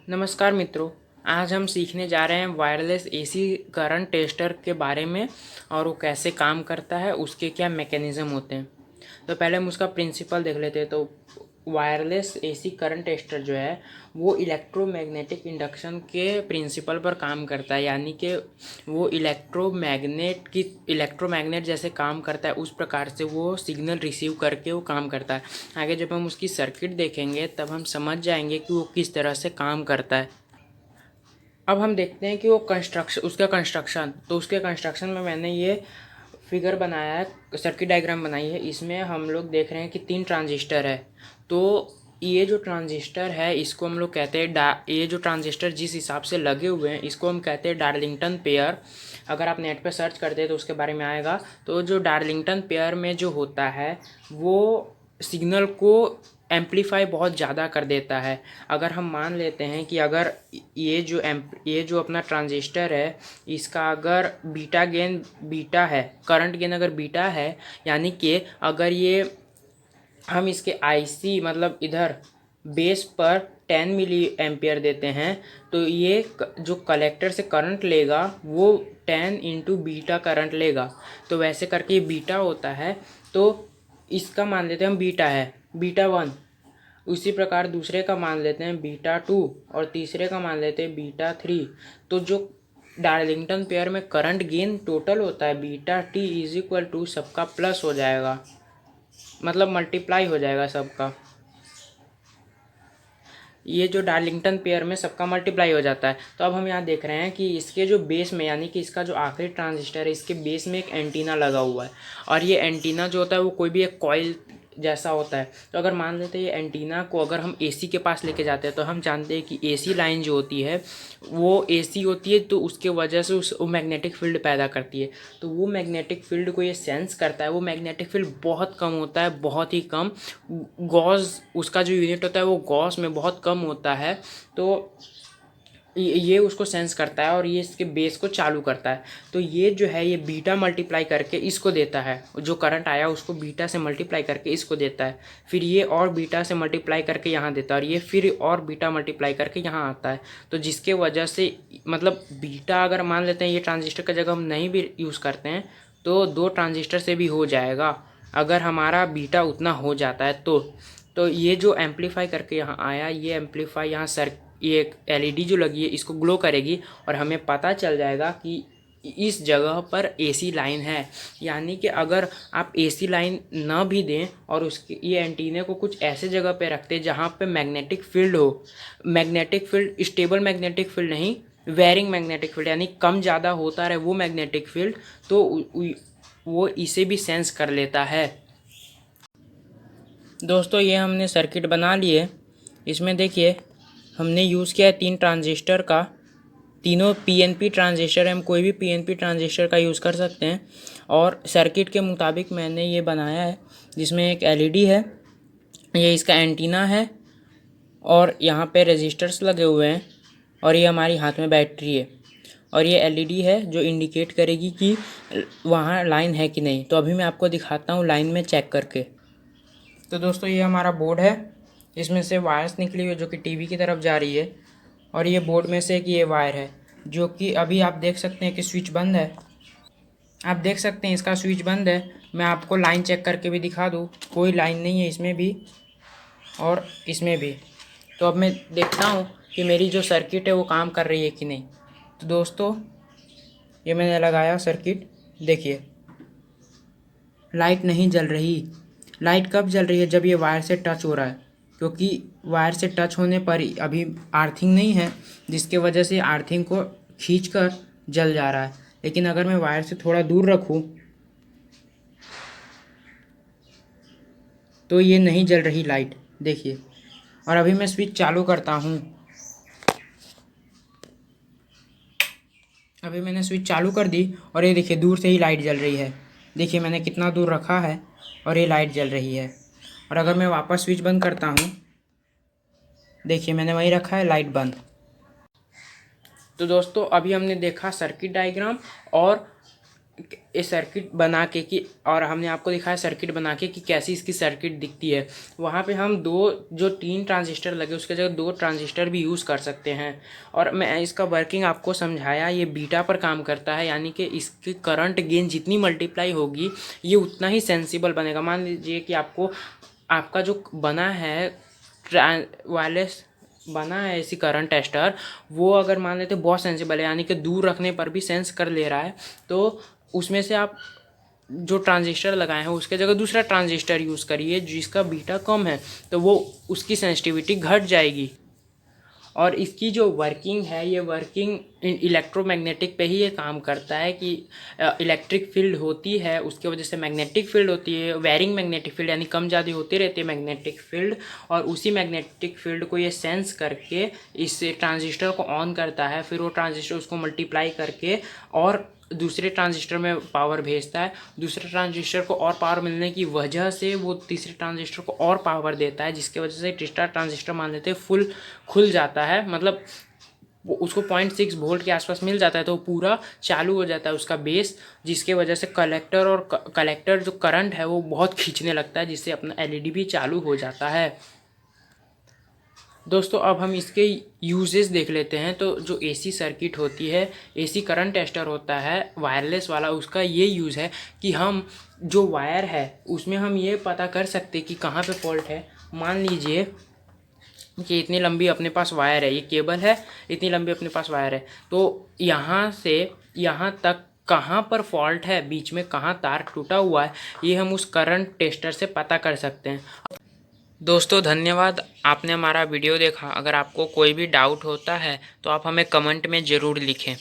नमस्कार मित्रों। आज हम सीखने जा रहे हैं वायरलेस एसी करंट टेस्टर के बारे में और वो कैसे काम करता है, उसके क्या मैकेनिज़्म होते हैं। तो पहले हम उसका प्रिंसिपल देख लेते हैं। तो वायरलेस एसी करंट टेस्टर जो है वो इलेक्ट्रोमैग्नेटिक इंडक्शन के प्रिंसिपल पर काम करता है, यानी कि वो इलेक्ट्रोमैग्नेट जैसे काम करता है उस प्रकार से वो सिग्नल रिसीव करके वो काम करता है। आगे जब हम उसकी सर्किट देखेंगे तब हम समझ जाएंगे कि वो किस तरह से काम करता है। अब हम देखते हैं कि वो उसके कंस्ट्रक्शन में मैंने ये फिगर बनाया है, सर्किट डायग्राम बनाई है। इसमें हम लोग देख रहे हैं कि 3 ट्रांजिस्टर है। तो ये जो ट्रांजिस्टर है इसको हम लोग कहते हैं ये जो ट्रांजिस्टर जिस हिसाब से लगे हुए हैं इसको हम कहते हैं डार्लिंगटन पेयर। अगर आप नेट पे सर्च करते हैं तो उसके बारे में आएगा। तो जो डार्लिंगटन पेयर में जो होता है वो सिग्नल को एम्पलीफाई बहुत ज़्यादा कर देता है। अगर हम मान लेते हैं कि अगर ये जो अपना ट्रांजिस्टर है इसका अगर बीटा गेन बीटा है, करंट गेन अगर बीटा है, यानी कि अगर ये हम इसके आईसी मतलब इधर बेस पर 10 मिली एम्पियर देते हैं तो ये जो कलेक्टर से करंट लेगा वो 10 इंटू बीटा करंट लेगा। तो वैसे करके ये बीटा होता है। तो इसका मान लेते हैं हम बीटा है, बीटा 1। उसी प्रकार दूसरे का मान लेते हैं बीटा 2 और तीसरे का मान लेते हैं बीटा 3। तो जो डार्लिंगटन पेयर में करंट गेन टोटल होता है beta T is equal to सबका प्लस हो जाएगा, मतलब मल्टीप्लाई हो जाएगा सबका। ये जो डार्लिंगटन पेयर में सबका मल्टीप्लाई हो जाता है। तो अब हम यहाँ देख रहे हैं कि इसके जो बेस में, यानी कि इसका जो आखिरी ट्रांजिस्टर है इसके बेस में एक एंटीना लगा हुआ है। और ये एंटीना जो होता है वो कोई भी एक कॉइल जैसा होता है। तो अगर मान लेते हैं ये एंटीना को अगर हम एसी के पास लेके जाते हैं तो हम जानते हैं कि एसी लाइन जो होती है वो एसी होती है, तो उसके वजह से वो मैग्नेटिक फील्ड पैदा करती है। तो वो मैग्नेटिक फील्ड को ये सेंस करता है। वो मैग्नेटिक फील्ड बहुत कम होता है, बहुत ही कम। गॉस उसका जो यूनिट होता है वो गॉस में बहुत कम होता है। तो ये उसको सेंस करता है और ये इसके बेस को चालू करता है। तो ये जो है ये बीटा मल्टीप्लाई करके इसको देता है, जो करंट आया उसको बीटा से मल्टीप्लाई करके इसको देता है। फिर ये और बीटा से मल्टीप्लाई करके यहाँ देता है और ये फिर और बीटा मल्टीप्लाई करके यहाँ आता है। तो जिसके वजह से मतलब बीटा अगर मान लेते हैं ये ट्रांजिस्टर का जगह हम नहीं भी यूज़ करते हैं तो 2 ट्रांजिस्टर से भी हो जाएगा अगर हमारा बीटा उतना हो जाता है। तो ये जो एम्पलीफाई करके यहाँ आया, ये एम्पलीफाई यहाँ ये एक एलईडी जो लगी है इसको ग्लो करेगी और हमें पता चल जाएगा कि इस जगह पर एसी लाइन है। यानी कि अगर आप एसी लाइन ना भी दें और उसके ये एंटीने को कुछ ऐसे जगह पे रखते जहाँ पे मैग्नेटिक फील्ड हो, magnetic field stable magnetic field नहीं, वेरिंग मैग्नेटिक फील्ड, यानी कम ज़्यादा होता रहे वो मैग्नेटिक फील्ड, तो वो इसे भी सेंस कर लेता है। दोस्तों ये हमने सर्किट बना लिए। इसमें देखिए हमने यूज़ किया है 3 ट्रांजिस्टर का। तीनों पीएनपी ट्रांजिस्टर है, हम कोई भी पीएनपी ट्रांजिस्टर का यूज़ कर सकते हैं। और सर्किट के मुताबिक मैंने ये बनाया है जिसमें एक एलईडी है, ये इसका एंटीना है और यहाँ पे रेजिस्टर्स लगे हुए हैं और ये हमारी हाथ में बैटरी है और ये एलईडी है जो इंडिकेट करेगी कि वहाँ लाइन है कि नहीं। तो अभी मैं आपको दिखाता हूँ लाइन में चेक करके। तो दोस्तों ये हमारा बोर्ड है, इसमें से वायर्स निकली हुई है जो कि टीवी की तरफ जा रही है और ये बोर्ड में से एक ये वायर है जो कि अभी आप देख सकते हैं कि स्विच बंद है। आप देख सकते हैं इसका स्विच बंद है। मैं आपको लाइन चेक करके भी दिखा दूँ, कोई लाइन नहीं है इसमें भी और इसमें भी। तो अब मैं देखता हूँ कि मेरी जो सर्किट है वो काम कर रही है कि नहीं। तो दोस्तों ये मैंने लगाया सर्किट, देखिए लाइट नहीं जल रही। लाइट कब जल रही है? जब ये वायर से टच हो रहा है, क्योंकि वायर से टच होने पर अभी आर्थिंग नहीं है जिसके वजह से आर्थिंग को खींचकर जल जा रहा है। लेकिन अगर मैं वायर से थोड़ा दूर रखूं तो ये नहीं जल रही लाइट, देखिए। और अभी मैं स्विच चालू करता हूं, अभी मैंने स्विच चालू कर दी और ये देखिए दूर से ही लाइट जल रही है। देखिए मैंने कितना दूर रखा है और ये लाइट जल रही है। और अगर मैं वापस स्विच बंद करता हूँ, देखिए मैंने वहीं रखा है, लाइट बंद। तो दोस्तों अभी हमने देखा सर्किट डायग्राम और ये सर्किट बना के कि और हमने आपको दिखाया सर्किट बना के कि कैसी इसकी सर्किट दिखती है। वहाँ पे हम जो 3 ट्रांजिस्टर लगे उसके जगह 2 ट्रांजिस्टर भी यूज़ कर सकते हैं। और मैं इसका वर्किंग आपको समझाया, ये बीटा पर काम करता है, यानी कि इसकी करंट गेन जितनी मल्टीप्लाई होगी ये उतना ही सेंसिबल बनेगा। मान लीजिए कि आपका जो बना है वायरलेस बना है ऐसी करंट टेस्टर, वो अगर मान लेते बहुत सेंसिबल है, यानी कि दूर रखने पर भी सेंस कर ले रहा है, तो उसमें से आप जो ट्रांजिस्टर लगाए हैं उसके जगह दूसरा ट्रांजिस्टर यूज़ करिए जिसका बीटा कम है, तो वो उसकी सेंसिटिविटी घट जाएगी। और इसकी जो वर्किंग है, ये वर्किंग इलेक्ट्रोमैग्नेटिक पे ही ये काम करता है कि इलेक्ट्रिक फील्ड होती है, उसके वजह से मैग्नेटिक फील्ड होती है, वेरिंग मैग्नेटिक फील्ड, यानी कम ज़्यादा होती रहती है मैग्नेटिक फील्ड। और उसी मैग्नेटिक फील्ड को ये सेंस करके इस ट्रांजिस्टर को ऑन करता है, फिर वो ट्रांजिस्टर उसको मल्टीप्लाई करके और दूसरे ट्रांजिस्टर में पावर भेजता है। दूसरे ट्रांजिस्टर को और पावर मिलने की वजह से वो तीसरे ट्रांजिस्टर को और पावर देता है, जिसके वजह से तीसरा ट्रांजिस्टर मान लेते हैं फुल खुल जाता है, मतलब वो उसको 0.6 वोल्ट के आसपास मिल जाता है, तो पूरा चालू हो जाता है उसका बेस, जिसके वजह से कलेक्टर जो करंट है वो बहुत खींचने लगता है, जिससे अपना एलईडी भी चालू हो जाता है। दोस्तों अब हम इसके यूजेस देख लेते हैं। तो जो एसी सर्किट होती है, एसी करंट टेस्टर होता है वायरलेस वाला, उसका ये यूज़ है कि हम जो वायर है उसमें हम ये पता कर सकते कि कहाँ पे फॉल्ट है। मान लीजिए कि इतनी लंबी अपने पास वायर है, ये केबल है, इतनी लंबी अपने पास वायर है, तो यहाँ से यहाँ तक कहाँ पर फॉल्ट है, बीच में कहाँ तार टूटा हुआ है, ये हम उस करंट टेस्टर से पता कर सकते हैं। दोस्तों धन्यवाद, आपने हमारा वीडियो देखा। अगर आपको कोई भी डाउट होता है तो आप हमें कमेंट में ज़रूर लिखें।